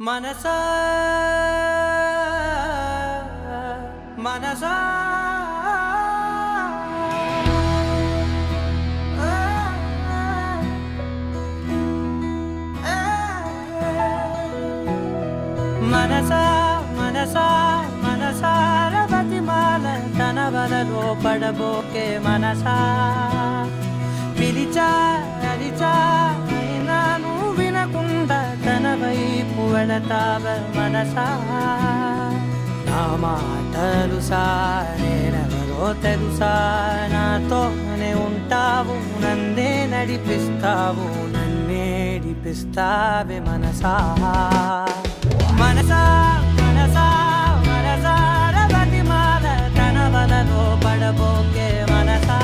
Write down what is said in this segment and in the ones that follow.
మనసా మనసా మనసా మనసా మనసార బతిమాల తన వలలో పడబోకే మనసా పిలిచా అరిచా అయినా నువ్వు వినకుండా తన వైపు వెళతావ మనసా నా మాటలుసా నేనెవరో తెలుసా నాతోనే ఉంటావు నన్నే నడిపిస్తావు నన్నేడిపిస్తావే మనసా మనసా మనసా మనసార బతిమాల తన వలలో పడబోకే మనసా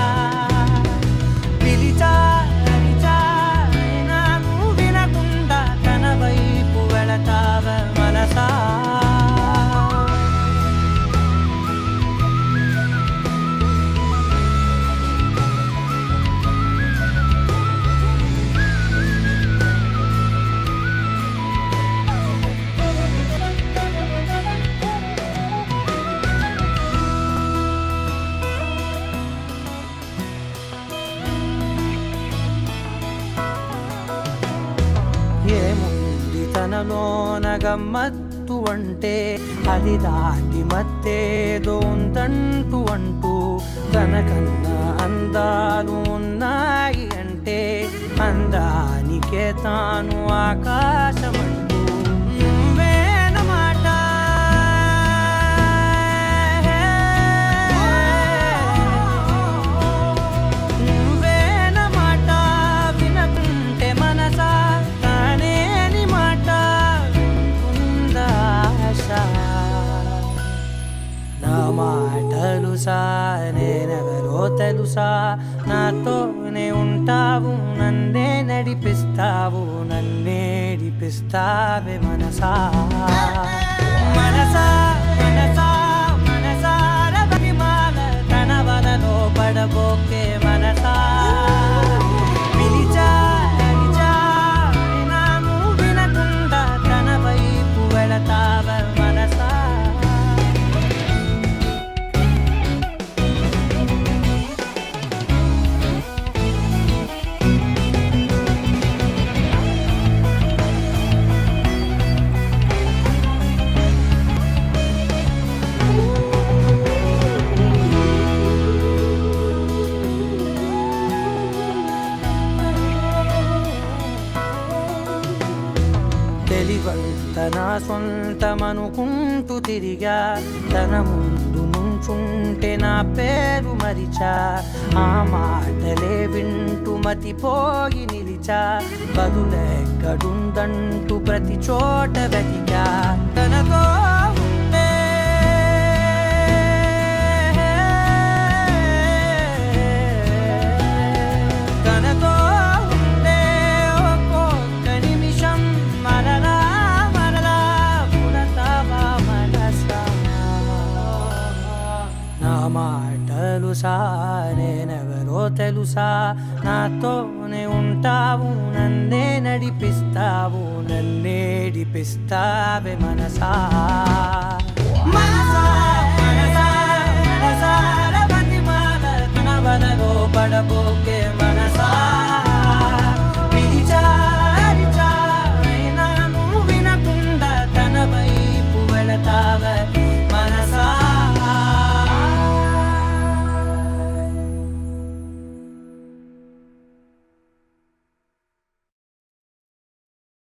పిలిచా అరిచా అయినా నువ్వు వినకుండా తన వైపు వెళతావ మనసా ఏముంది తనలోన గమ్మత్తు అంటే అది దాటి మత్తేదో ఉందంటూ అంటూ తనకన్నా అందాలు ఉన్నాయి అంటే అందానికే తాను ఆకాశమంటూ నువ్వేనమాట నువ్వేనమాట వినకుంటే మనసా తానేని మాట ఉందాశ నా మాటలుసా నేనెవరో తెలుసా నాతోనే ఉంటావు నన్నే నడిపిస్తావు నన్నేడిపిస్తావే మనసా మనసా మనసా మనసార బతిమాల తన వలలో పడబోకే మనసా పిలిచా అరిచా అయినా నువ్వు వినకుండా తన వైపు వెళతావ మనసా తెలివంత నా సొంతమనుకుంటూ తిరిగా తన ముందు నుంచుంటే నా పేరు మరిచా ఆ మాటలే వింటూ మతిపోయి నిలిచా బదులెక్కడుందంటూ ప్రతి చోట వెతికా తనతో ఉంటే తనతో ఉంటే ఒక్కొక్క నిమిషం మరలా మరలా పుడతావా మనసా నా మాటలుసా నేనెవరో తెలుసా నాతోనే ఉంటావు నన్నే నడిపిస్తావు నన్నేడిపిస్తావే మనసా మనసా మనసా మనసార బతిమాల తన వలలో పడబోకే